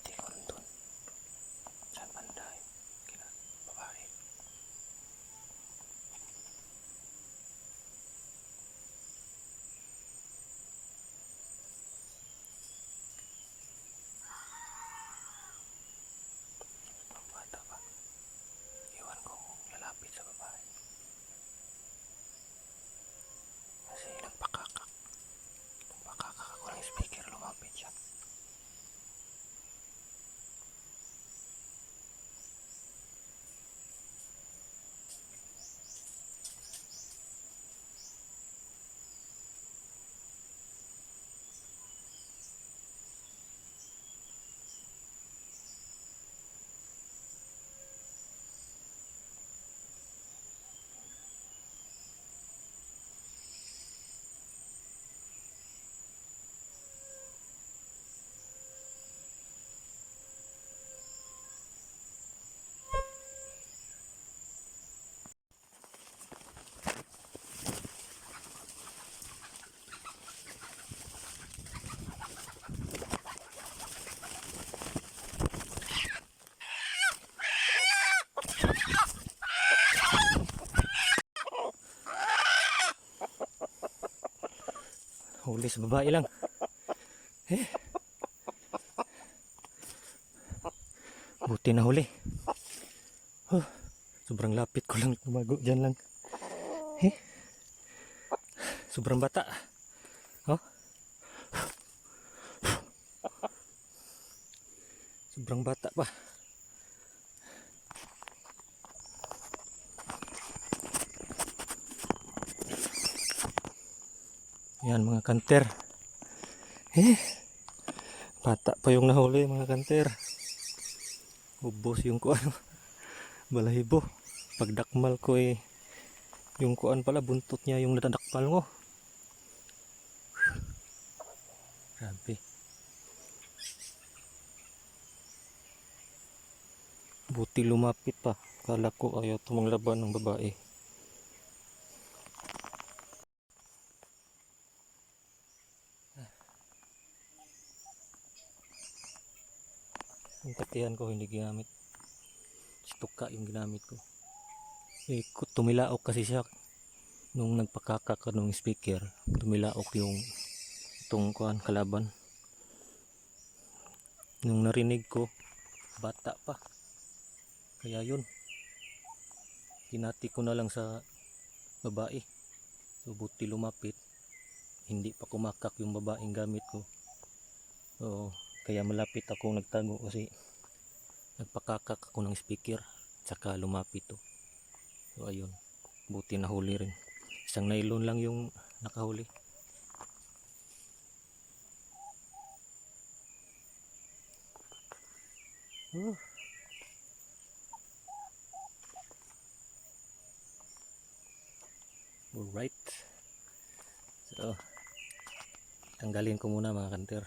tikon dun. Saan banda yung babae? Ang bata ba? Iwan ko kung lalapit sa babae. Kasi nagpakakak ako ng speaker, lumapit siya. Huli sa babae lang. Buti na huli. Sobrang lapit ko lang tumago dyan lang. Sobrang bata. Sobrang bata pa. Yan mga kanter. Bata pa yung nahuli mga kanter. Ubos yung kuan. Balahibo. Pagdakmal ko yung kuan pala, buntot niya yung nadakmal ko. Grabe. Buti lumapit pa. Kala ko ayaw tumanglaban ng babae. Ang katihan ko hindi ginamit. Stuka yung ginamit ko. Tumilaok kasi siya nung nagpakakak ng speaker. Tumilaok yung itong kuan kalaban. Nung narinig ko, bata pa. Kaya yun. Kinati ko na lang sa babae. So buti lumapit. Hindi pa kumakak yung babaeng gamit ko. So kaya malapit ako nagtago kasi nagpakakak ako ng speaker. Tsaka lumapit to. So ayun. Buti nahuli rin. Isang nylon lang yung nakahuli. Alright. So tanggalin ko muna mga kanter.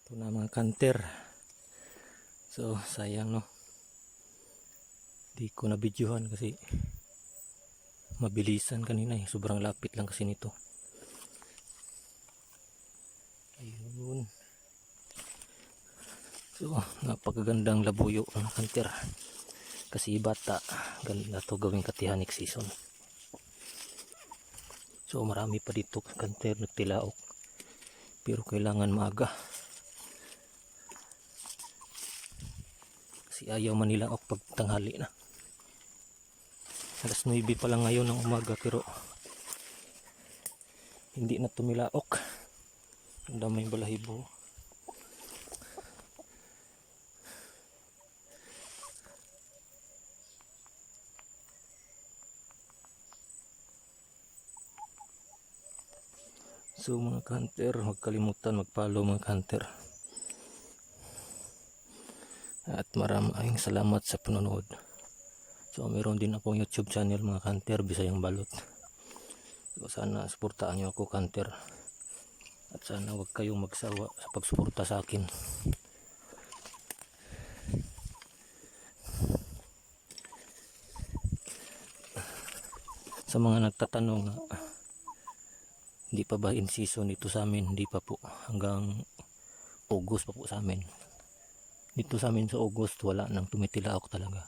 Ito na mga kanter. So sayang no. Di ko na videohan kasi mabilisan kanina sobrang lapit lang kasi nito. Ayun. So napakagandang labuyo mga kanter. Kasi bata, ganda to gawing katihan next season. So marami pa dito kanter nagtilaok. Pero kailangan maaga. Kasi ayaw manilaok pag tanghali na. Alas 9 pa lang ngayon ng umaga pero hindi na tumilaok. Ang daming balahibo. So mga kanter, huwag kalimutan mag-follow mga kanter. At maraming salamat sa panonood. So meron din akong YouTube channel mga kanter, Bisayang Balot. So sana suportahan nyo ako kanter. At sana huwag kayong magsawa sa pagsuporta sa akin. Sa mga nagtatanong na Hindi pa ba in season dito sa amin? Hindi pa po. Hanggang August pa po sa amin. Dito sa amin sa August wala nang tumitilaok talaga.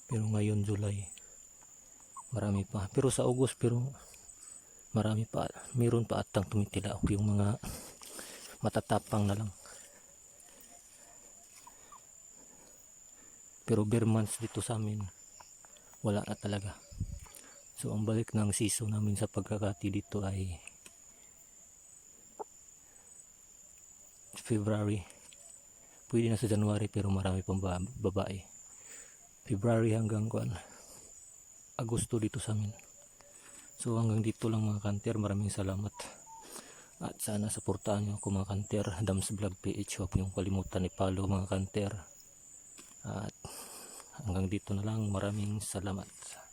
Pero ngayon July marami pa. Pero sa August marami pa. Meron pa atang tumitilaok, yung mga matatapang na lang. Pero bare months dito sa amin wala na talaga. So ang balik ng season namin sa pagkakati dito ay February. Pwede na sa January pero marami pang babae. February hanggang Agosto dito sa amin. So hanggang dito lang mga kanter. Maraming salamat. At sana suportahan nyo ako mga kanter. Dams Vlog PH. Huwag niyong kalimutan i-follow mga kanter. At hanggang dito na lang. Maraming salamat.